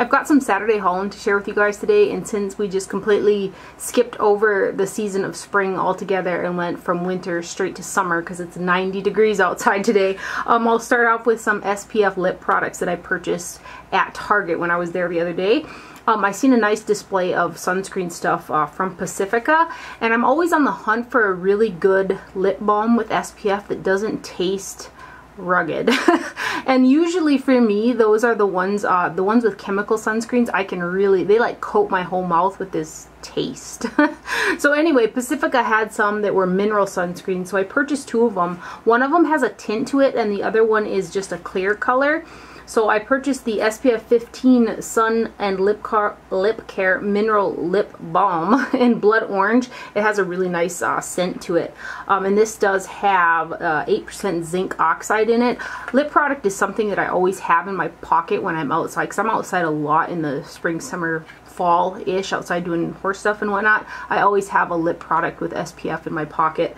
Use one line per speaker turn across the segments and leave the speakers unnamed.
I've got some Saturday hauling to share with you guys today, and since we just completely skipped over the season of spring altogether and went from winter straight to summer because it's 90 degrees outside today, I'll start off with some SPF lip products that I purchased at Target when I was there the other day. I seen a nice display of sunscreen stuff from Pacifica, and I'm always on the hunt for a really good lip balm with SPF that doesn't taste rugged. And usually for me, those are the ones with chemical sunscreens. I can really, they like coat my whole mouth with this taste. So anyway, Pacifica had some that were mineral sunscreens, so I purchased 2 of them. One of them has a tint to it and the other one is just a clear color. So I purchased the SPF 15 Sun and Lip Care Mineral Lip Balm in Blood Orange. It has a really nice scent to it. And this does have 8% zinc oxide in it. Lip product is something that I always have in my pocket when I'm outside, because I'm outside a lot in the spring, summer, fall-ish, outside doing horse stuff and whatnot. I always have a lip product with SPF in my pocket.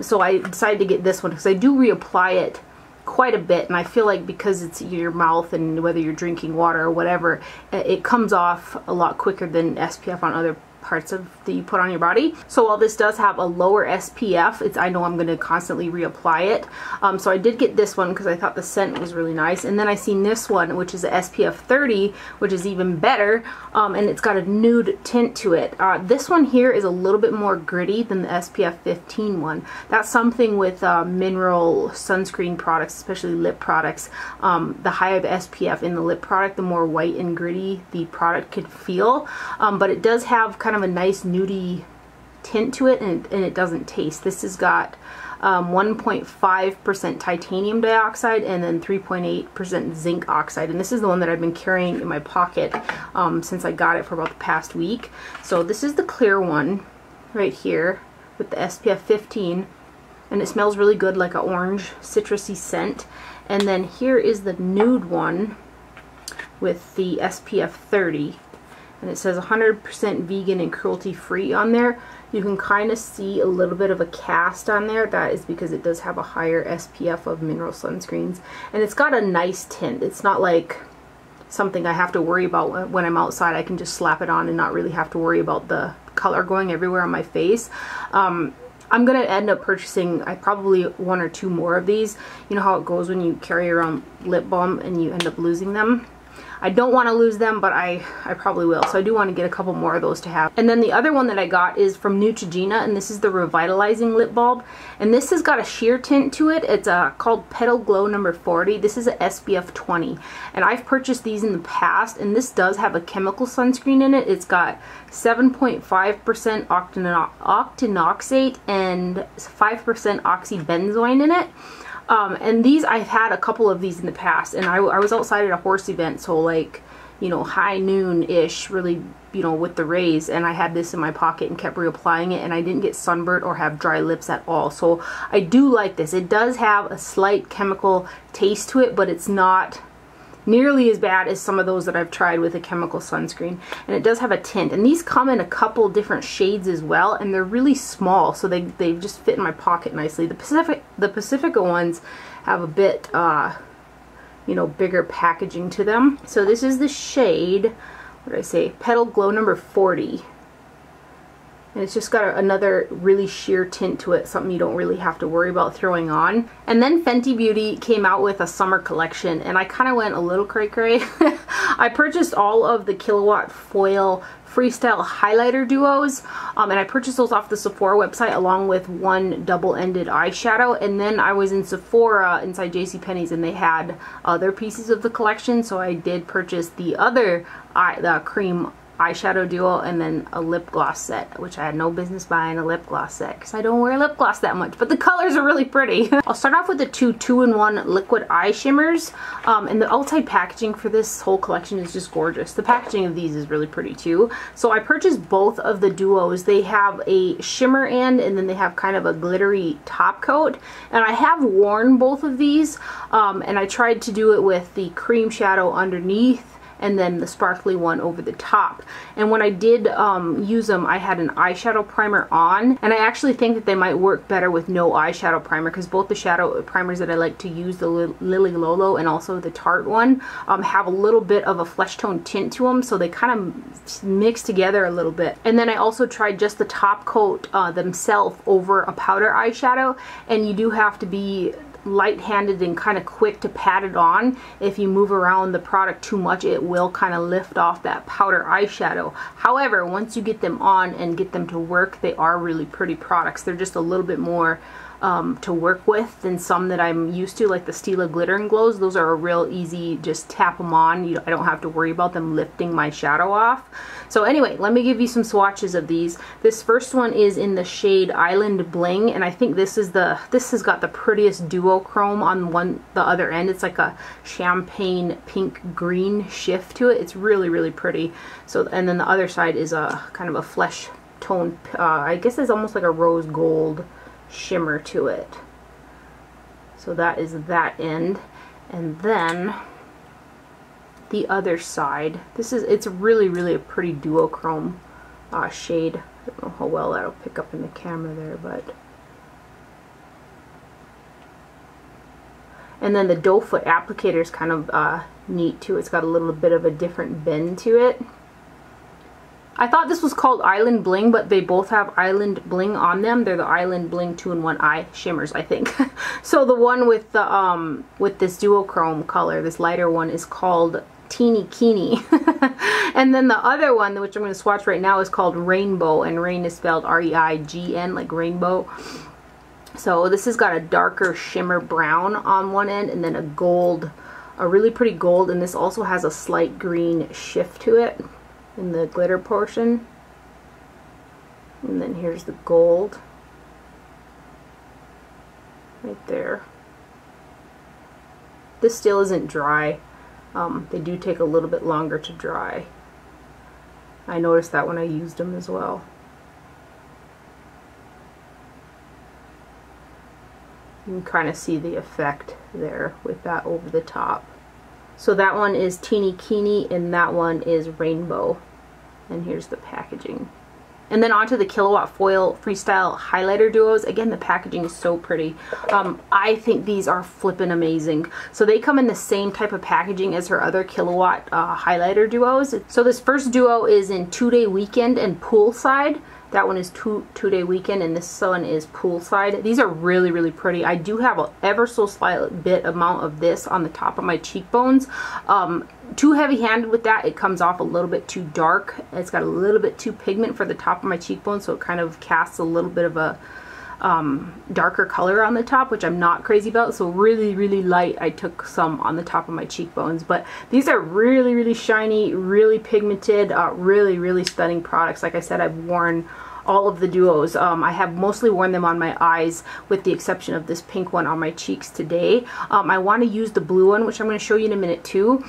So I decided to get this one because I do reapply it quite a bit, and I feel like because it's your mouth and whether you're drinking water or whatever, it comes off a lot quicker than SPF on other parts of that you put on your body. So while this does have a lower SPF, I know I'm going to constantly reapply it. So I did get this one because I thought the scent was really nice. And then I seen this one, which is a SPF 30, which is even better, and it's got a nude tint to it. This one here is a little bit more gritty than the SPF 15 one. That's something with mineral sunscreen products, especially lip products. The higher the SPF in the lip product, the more white and gritty the product could feel. But it does have kind of a nice nudie tint to it, and it doesn't taste. This has got 1.5% titanium dioxide and then 3.8% zinc oxide, and this is the one that I've been carrying in my pocket since I got it for about the past week. So this is the clear one right here with the SPF 15, and it smells really good, like an orange citrusy scent. And then here is the nude one with the SPF 30, and it says 100% vegan and cruelty free on there. You can kind of see a little bit of a cast on there. That is because it does have a higher SPF of mineral sunscreens, and it's got a nice tint. It's not like something I have to worry about when I'm outside. I can just slap it on and not really have to worry about the color going everywhere on my face. I'm gonna end up purchasing probably 1 or 2 more of these. You know how it goes when you carry around lip balm and you end up losing them. I don't want to lose them, but I probably will. So I do want to get a couple more of those to have. And then the other one that I got is from Neutrogena, and this is the Revitalizing Lip Balm. And this has got a sheer tint to it. It's called Petal Glow number 40. This is a SPF 20. And I've purchased these in the past, and this does have a chemical sunscreen in it. It's got 7.5% octinoxate and 5% oxybenzoin in it. And these, I've had a couple of these in the past, and I was outside at a horse event, so like, you know, high noon-ish, really, you know, with the rays, and I had this in my pocket and kept reapplying it, and I didn't get sunburnt or have dry lips at all. So I do like this. It does have a slight chemical taste to it, but it's not nearly as bad as some of those that I've tried with a chemical sunscreen. And it does have a tint, and these come in a couple different shades as well, and they're really small, so they just fit in my pocket nicely. The Pacifica ones have a bit you know, bigger packaging to them. So this is the shade, what did I say, Petal Glow number 40. And it's just got another really sheer tint to it, something you don't really have to worry about throwing on. And then Fenty Beauty came out with a summer collection, and I kind of went a little cray-cray. I purchased all of the Kilowatt Foil Freestyle highlighter duos, and I purchased those off the Sephora website along with one double-ended eyeshadow. And then I was in Sephora inside JCPenney's, and they had other pieces of the collection, so I did purchase the other the cream eyeshadow duo and then a lip gloss set, which I had no business buying a lip gloss set because I don't wear lip gloss that much, but the colors are really pretty. I'll start off with the two-in-one liquid eye shimmers, and the outside packaging for this whole collection is just gorgeous. The packaging of these is really pretty too. So I purchased both of the duos. They have a shimmer end, and then they have kind of a glittery top coat, and I have worn both of these, and I tried to do it with the cream shadow underneath and then the sparkly one over the top. And when I did use them, I had an eyeshadow primer on, and I actually think that they might work better with no eyeshadow primer, because both the shadow primers that I like to use, the Lily Lolo and also the Tarte one, have a little bit of a flesh tone tint to them, so they kind of mix together a little bit. And then I also tried just the top coat themselves over a powder eyeshadow, and you do have to be light-handed and kind of quick to pat it on. If you move around the product too much, it will kind of lift off that powder eyeshadow. However, once you get them on and get them to work, they are really pretty products. They're just a little bit more to work with than some that I'm used to, like the Stila Glitter and Glows. Those are a real easy, just tap them on. I don't have to worry about them lifting my shadow off. So anyway, let me give you some swatches of these. This first one is in the shade Island Bling, and I think this has got the prettiest duochrome on the other end. It's like a champagne pink green shift to it. It's really, really pretty. So, and then the other side is a kind of a flesh tone, I guess it's almost like a rose gold shimmer to it. So that is that end. And then the other side, it's really, really a pretty duochrome shade. I don't know how well that'll pick up in the camera there, but. And then the doe foot applicator is kind of neat too. It's got a little bit of a different bend to it. I thought this was called Island Bling, but they both have Island Bling on them. They're the Island Bling 2-in-1 eye shimmers, I think. So the one with the with this duochrome color, this lighter one, is called Teeny Keeny. And then the other one, which I'm going to swatch right now, is called Rainbow, and rain is spelled R-E-I-G-N, like rainbow. So this has got a darker shimmer brown on one end, and then a really pretty gold, and this also has a slight green shift to it in the glitter portion. And then here's the gold right there. This still isn't dry. They do take a little bit longer to dry. I noticed that when I used them as well. You can kind of see the effect there with that over the top. So that one is Teeny Keeny and that one is Rainbow. And here's the packaging. And then onto the Kilowatt Foil Freestyle Highlighter Duos. Again, the packaging is so pretty. I think these are flippin' amazing. So they come in the same type of packaging as her other Kilowatt highlighter duos. So this first duo is in 2-Day Weekend and Poolside. That one is 2-Day Weekend, and this one is Poolside. These are really, really pretty. I do have an ever so slight bit amount of this on the top of my cheekbones. Too heavy-handed with that, it comes off a little bit too dark. It's got a little bit too pigment for the top of my cheekbone, so it kind of casts a little bit of a darker color on the top, which I'm not crazy about. So really, really light. I took some on the top of my cheekbones, but these are really, really shiny, really pigmented, really, really stunning products. Like I said, I've worn all of the duos. I have mostly worn them on my eyes with the exception of this pink one on my cheeks today. I want to use the blue one, which I'm going to show you in a minute too.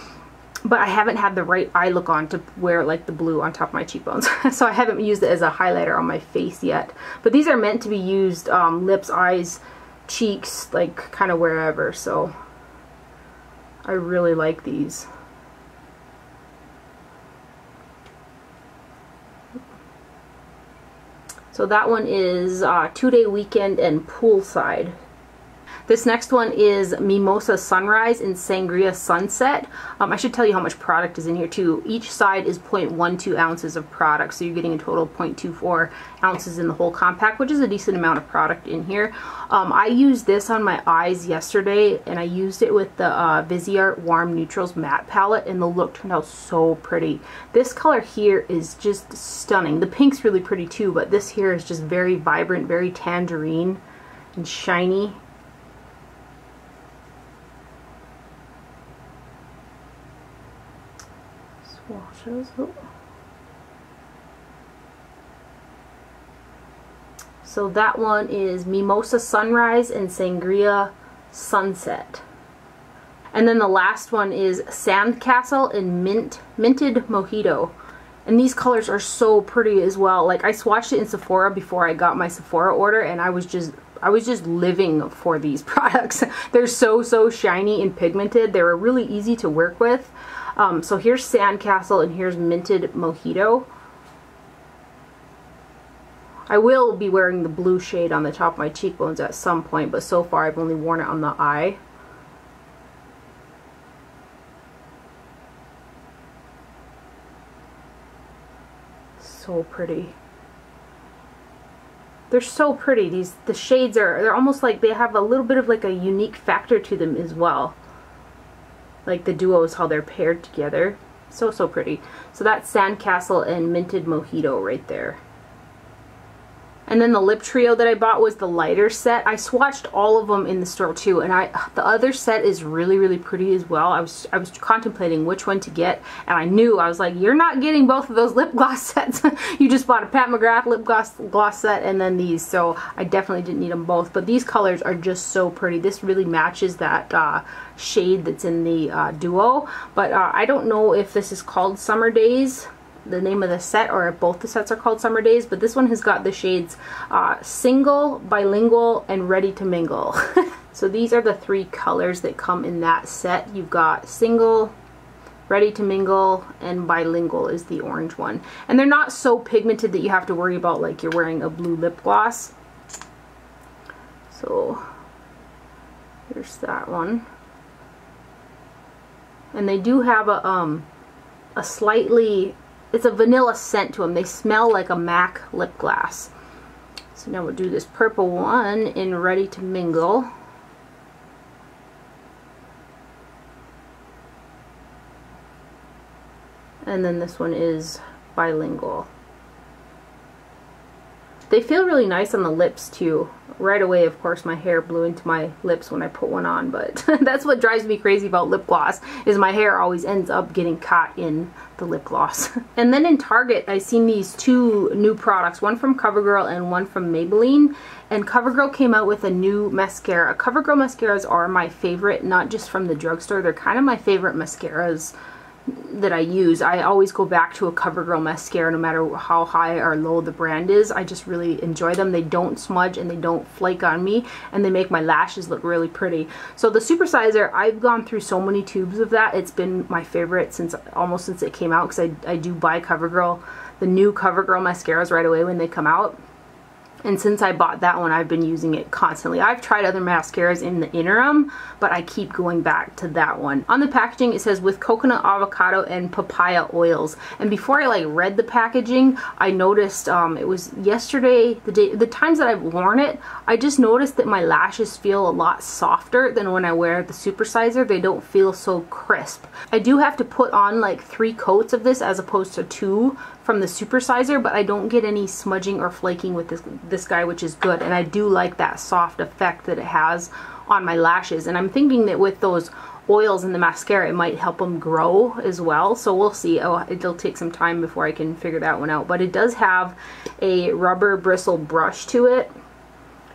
But I haven't had the right eye look on to wear like the blue on top of my cheekbones. So I haven't used it as a highlighter on my face yet. But these are meant to be used lips, eyes, cheeks, like kind of wherever. So I really like these. So that one is 2-Day Weekend and Poolside. This next one is Mimosa Sunrise and Sangria Sunset. I should tell you how much product is in here too. Each side is 0.12 ounces of product, so you're getting a total of 0.24 ounces in the whole compact, which is a decent amount of product in here. I used this on my eyes yesterday, and I used it with the Viseart Warm Neutrals Matte Palette, and the look turned out so pretty. This color here is just stunning. The pink's really pretty too, but this here is just very vibrant, very tangerine and shiny. So that one is Mimosa Sunrise and Sangria Sunset. And then the last one is Sandcastle and Minted Mojito. And these colors are so pretty as well. Like, I swatched it in Sephora before I got my Sephora order, and I was just living for these products. They're so shiny and pigmented. They were really easy to work with. So here's Sandcastle and here's Minted Mojito. I will be wearing the blue shade on the top of my cheekbones at some point, but so far I've only worn it on the eye. So pretty. They're so pretty. The shades they're almost like they have a little bit of like a unique factor to them as well. Like the duos, how they're paired together. So pretty. So that's Sandcastle and Minted Mojito right there. And then the lip trio that I bought was the lighter set. I swatched all of them in the store too, and the other set is really pretty as well. I was contemplating which one to get, and I was like, you're not getting both of those lip gloss sets. You just bought a Pat McGrath lip gloss set and then these, so I definitely didn't need them both. But these colors are just so pretty. This really matches that shade that's in the duo. But I don't know if this is called Summer Days, the name of the set, or if both the sets are called Summer Days, but this one has got the shades Single, Bilingual, and Ready to Mingle. So these are the 3 colors that come in that set. You've got Single, Ready to Mingle, and Bilingual is the orange one. And they're not so pigmented that you have to worry about like you're wearing a blue lip gloss. So here's that one. And they do have a slightly, it's a vanilla scent to them. They smell like a MAC lip gloss. So now we'll do this purple one in Ready to Mingle. And then this one is Bilingual. They feel really nice on the lips too. Right away, of course, my hair blew into my lips when I put one on, but that's what drives me crazy about lip gloss, is my hair always ends up getting caught in the lip gloss. And then in Target, I seen these 2 new products, one from Covergirl and one from Maybelline. And Covergirl came out with a new mascara. Covergirl mascaras are my favorite, not just from the drugstore. They're kind of my favorite mascaras that I use. I always go back to a Covergirl mascara no matter how high or low the brand is. I just really enjoy them. They don't smudge and they don't flake on me, and they make my lashes look really pretty. So the Supersizer, I've gone through so many tubes of that. It's been my favorite almost since it came out, because I do buy Covergirl, the new Covergirl mascaras right away when they come out. And since I bought that one, I've been using it constantly. I've tried other mascaras in the interim, but I keep going back to that one. On the packaging, it says with coconut, avocado, and papaya oils. And before I read the packaging, I noticed it was yesterday, the times that I've worn it, I just noticed that my lashes feel a lot softer than when I wear the Supersizer. They don't feel so crisp. I do have to put on like 3 coats of this as opposed to 2 from the Supersizer, but I don't get any smudging or flaking with this guy, which is good. And I do like that soft effect that it has on my lashes. And I'm thinking that with those oils in the mascara, it might help them grow as well. So we'll see. Oh, it'll take some time before I can figure that one out. But it does have a rubber bristle brush to it.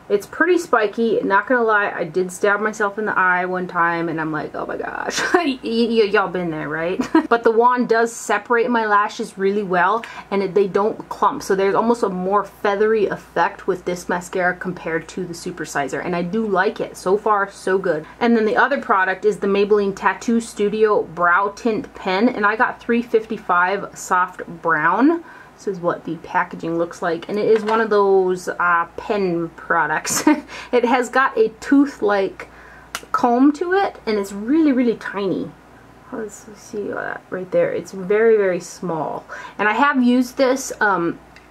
It's pretty spiky, not gonna lie. I did stab myself in the eye one time and I'm like, oh my gosh. Y'all been there, right? But the wand does separate my lashes really well, and they don't clump. So there's almost a more feathery effect with this mascara compared to the Supersizer, and I do like it. So far, so good. And then the other product is the Maybelline Tattoo Studio Brow Tint Pen, and I got 355 Soft Brown. This is what the packaging looks like, and it is one of those pen products. It has got a tooth-like comb to it, and it's really tiny. Let's see that right there. It's very small, and I have used this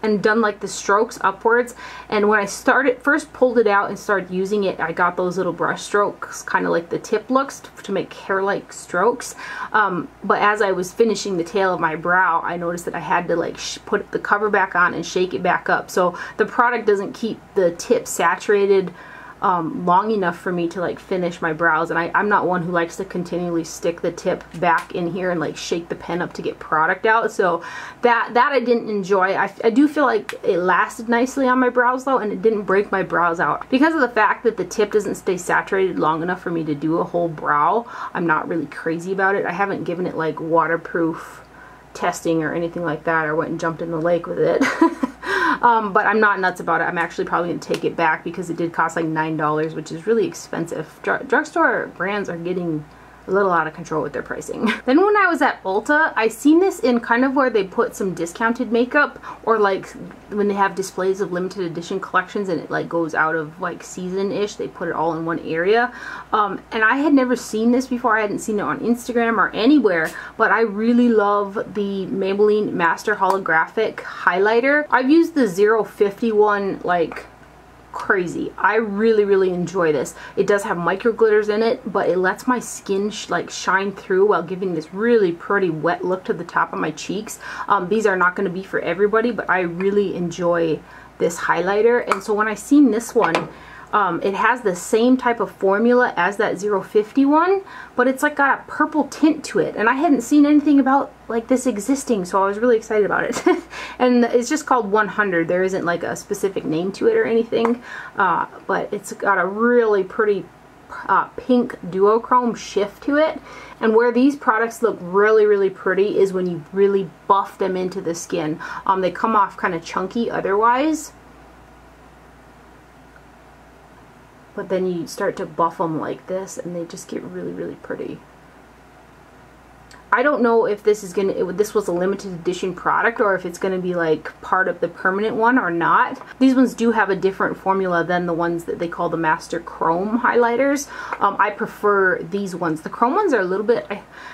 and done like the strokes upwards, and when I first pulled it out and started using it, I got those little brush strokes, kind of like the tip looks, to make hair-like strokes. But as I was finishing the tail of my brow, I noticed that I had to like put the cover back on and shake it back up. So the product doesn't keep the tip saturated long enough for me to like finish my brows, and I'm not one who likes to continually stick the tip back in here and like shake the pen up to get product out. So that I didn't enjoy. I do feel like it lasted nicely on my brows though, and it didn't break my brows out. Because of the fact that the tip doesn't stay saturated long enough for me to do a whole brow, I'm not really crazy about it. I haven't given it like waterproof testing or anything like that, or went and jumped in the lake with it. But I'm not nuts about it. I'm actually probably going to take it back because it did cost like $9, which is really expensive. Drugstore brands are getting a little out of control with their pricing. Then when I was at Ulta, I seen this in kind of where they put some discounted makeup, or like when they have displays of limited edition collections and it like goes out of like season-ish, they put it all in one area. And I had never seen this before. I hadn't seen it on Instagram or anywhere, but I really love the Maybelline Master Holographic highlighter. I've used the 050 one like crazy. I really enjoy this. It does have micro glitters in it, but it lets my skin like shine through while giving this really pretty wet look to the top of my cheeks. These are not going to be for everybody, but I really enjoy this highlighter. And so when I seen this one, it has the same type of formula as that 050 one, but it's like got a purple tint to it, and I hadn't seen anything about like this existing, so I was really excited about it. And it's just called 100. There isn't like a specific name to it or anything, but it's got a really pretty pink duochrome shift to it. And where these products look really pretty is when you really buff them into the skin. They come off kind of chunky otherwise, but then you start to buff them like this and they just get really pretty. I don't know if this is this was a limited edition product or if it's gonna be like part of the permanent one or not. These ones do have a different formula than the ones that they call the Master Chrome highlighters. I prefer these ones. The chrome ones are a little bit,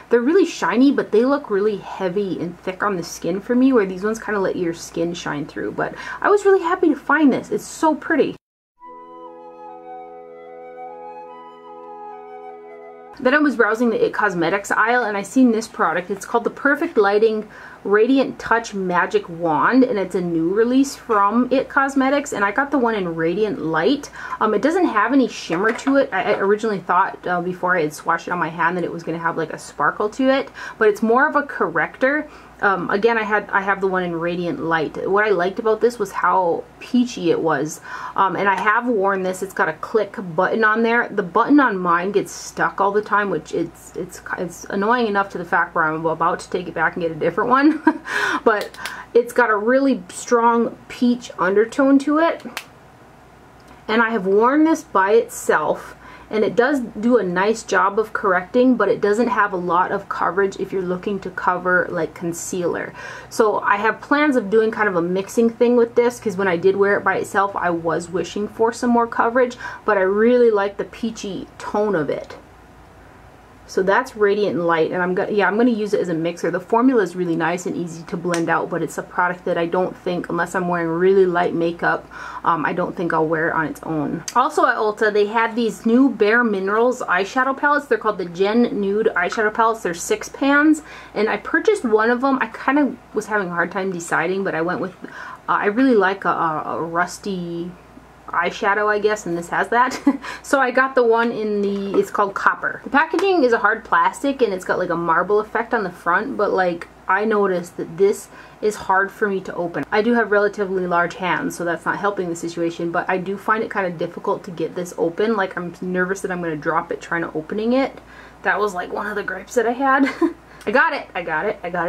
they're really shiny, but they look really heavy and thick on the skin for me, where these ones kind of let your skin shine through. But I was really happy to find this. It's so pretty. Then I was browsing the IT Cosmetics aisle and I seen this product. It's called the Perfect Lighting Radiant Touch Magic Wand, and it's a new release from IT Cosmetics, and I got the one in Radiant Light. It doesn't have any shimmer to it. I originally thought before I had swatched it on my hand that it was going to have like a sparkle to it, but it's more of a corrector. Again, I have the one in Radiant Light. What I liked about this was how peachy it was, and I have worn this. It's got a click button on there. The button on mine gets stuck all the time, which it's annoying enough to the fact where I'm about to take it back and get a different one. But it's got a really strong peach undertone to it, and I have worn this by itself. And it does do a nice job of correcting, but it doesn't have a lot of coverage if you're looking to cover like concealer. So I have plans of doing kind of a mixing thing with this, because when I did wear it by itself, I was wishing for some more coverage, but I really like the peachy tone of it. So that's Radiant Light, and I'm gonna use it as a mixer. The formula is really nice and easy to blend out, but it's a product that I don't think, unless I'm wearing really light makeup, I don't think I'll wear it on its own. Also at Ulta, they had these new BareMinerals eyeshadow palettes. They're called the Gen Nude eyeshadow palettes. They're 6 pans, and I purchased one of them. I kind of was having a hard time deciding, but I went with, I really like a rusty eyeshadow, I guess, and this has that. So I got the one in it's called Copper. The packaging is a hard plastic and it's got like a marble effect on the front, but like I noticed that this is hard for me to open. I do have relatively large hands, so that's not helping the situation, but I do find it kind of difficult to get this open. Like I'm nervous that I'm going to drop it trying to opening it. That was like one of the gripes that I had. I got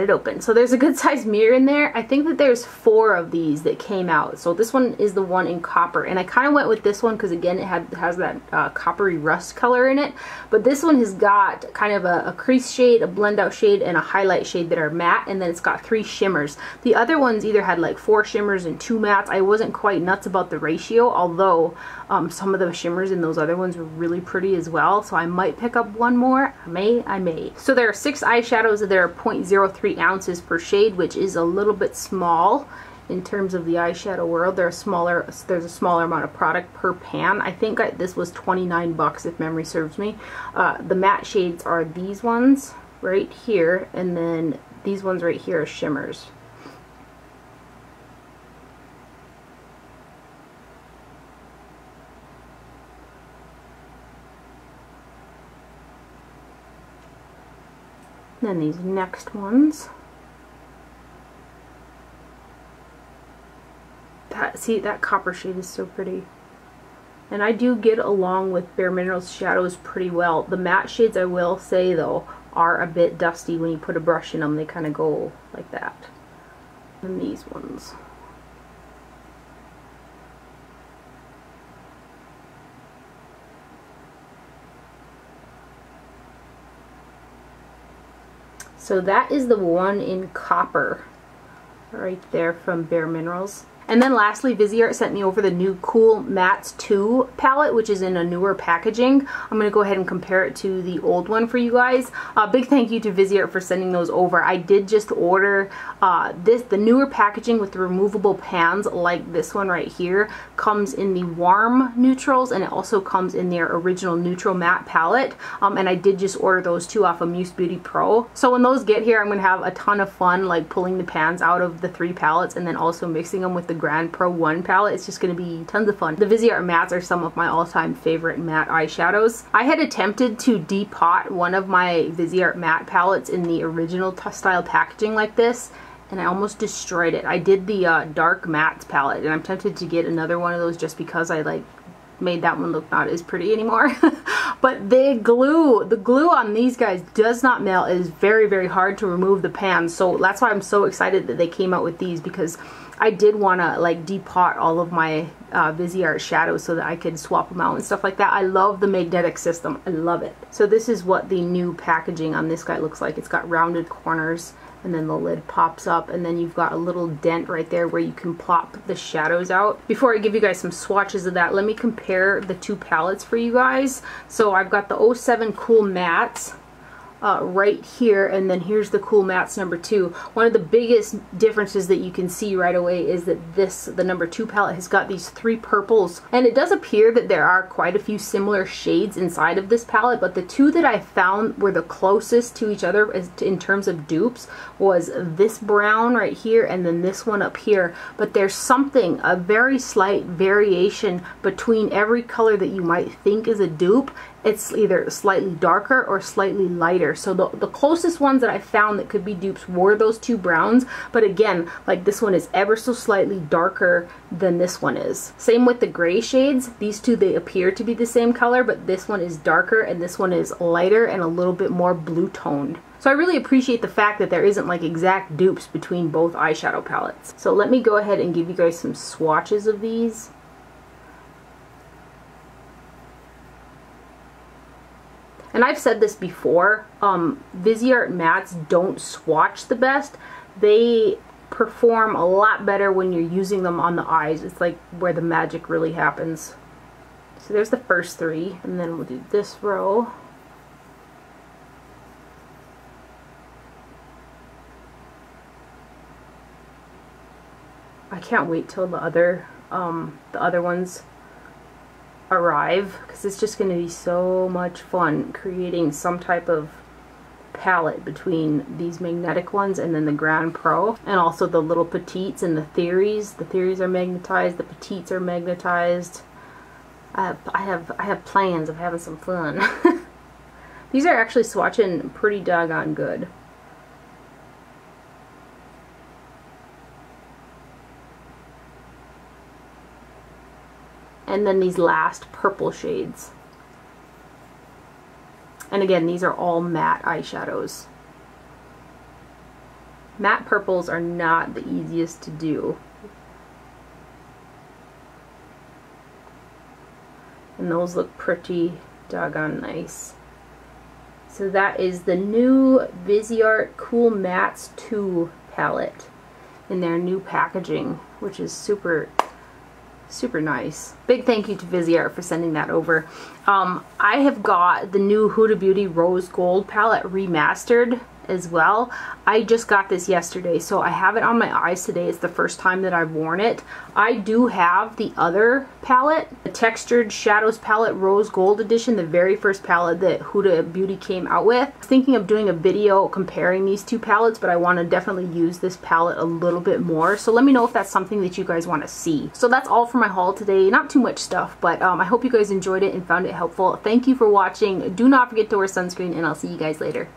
it open. So there's a good sized mirror in there. I think that there's 4 of these that came out. So this one is the one in Copper, and I kind of went with this one because again it has that coppery rust color in it. But this one has got kind of a crease shade, a blend out shade, and a highlight shade that are matte, and then it's got 3 shimmers. The other ones either had like 4 shimmers and 2 mattes. I wasn't quite nuts about the ratio, although some of the shimmers in those other ones were really pretty as well. So I might pick up one more. I may. So there are 6 eyeshadows that are 0.03 ounces per shade, which is a little bit small in terms of the eyeshadow world. There's a smaller amount of product per pan. I think this was 29 bucks if memory serves me. The matte shades are these ones right here, and then these ones right here are shimmers. Then these next ones. See, that copper shade is so pretty. And I do get along with BareMinerals shadows pretty well. The matte shades, I will say though, are a bit dusty when you put a brush in them. They kind of go like that. And these ones. So that is the one in copper right there from BareMinerals. And then lastly, Viseart sent me over the new Cool Mattes 2 palette, which is in a newer packaging. I'm going to go ahead and compare it to the old one for you guys. Big thank you to Viseart for sending those over. I did just order the newer packaging with the removable pans, like this one right here, comes in the warm neutrals, and it also comes in their original neutral matte palette. And I did just order those two off of Muse Beauty Pro. So when those get here, I'm going to have a ton of fun, like pulling the pans out of the 3 palettes and then also mixing them with the Grand Pro 1 palette. It's just going to be tons of fun. The Viseart mattes are some of my all-time favorite matte eyeshadows. I had attempted to depot one of my Viseart matte palettes in the original style packaging like this, and I almost destroyed it. I did the dark mattes palette, and I'm tempted to get another one of those just because I like made that one look not as pretty anymore. But the glue on these guys does not melt. It is very, very hard to remove the pans. So that's why I'm so excited that they came out with these, because I did want to like depot all of my Viseart shadows so that I could swap them out and stuff like that. I love the magnetic system. I love it. So this is what the new packaging on this guy looks like. It's got rounded corners, and then the lid pops up, and then you've got a little dent right there where you can plop the shadows out. Before I give you guys some swatches of that, let me compare the 2 palettes for you guys. So I've got the 07 Cool Mattes right here, and then here's the Cool Mattes number 2. One of the biggest differences that you can see right away is that the number 2 palette has got these 3 purples, and it does appear that there are quite a few similar shades inside of this palette, but the 2 that I found were the closest to each other in terms of dupes was this brown right here and then this one up here. But there's something, a very slight variation between every color that you might think is a dupe. It's either slightly darker or slightly lighter. So the closest ones that I found that could be dupes were those 2 browns. But again, like this one is ever so slightly darker than this one is. Same with the gray shades. These 2, they appear to be the same color, but this one is darker and this one is lighter and a little bit more blue toned. So I really appreciate the fact that there isn't like exact dupes between both eyeshadow palettes. So let me go ahead and give you guys some swatches of these. And I've said this before, Viseart mattes don't swatch the best. They perform a lot better when you're using them on the eyes. It's like where the magic really happens. So there's the first 3, and then we'll do this row. I can't wait till the other ones arrive, because it's just going to be so much fun creating some type of palette between these magnetic ones and then the Grand Pro, and also the little petites and the theories. The theories are magnetized, the petites are magnetized. I have plans of having some fun. These are actually swatching pretty doggone good. And then these last purple shades. And again, these are all matte eyeshadows. Matte purples are not the easiest to do. And those look pretty doggone nice. So that is the new Viseart Cool Mattes 2 palette in their new packaging, which is super nice. Big thank you to Viseart for sending that over. I have got the new Huda Beauty Rose Gold palette remastered as well. I just got this yesterday, so I have it on my eyes today. It's the first time that I've worn it. I do have the other palette, the Textured Shadows palette Rose Gold edition, the very first palette that Huda Beauty came out with. I was thinking of doing a video comparing these 2 palettes, but I want to definitely use this palette a little bit more. So let me know if that's something that you guys want to see. So that's all for my haul today. Not too much stuff, but I hope you guys enjoyed it and found it helpful. Thank you for watching. Do not forget to wear sunscreen, and I'll see you guys later.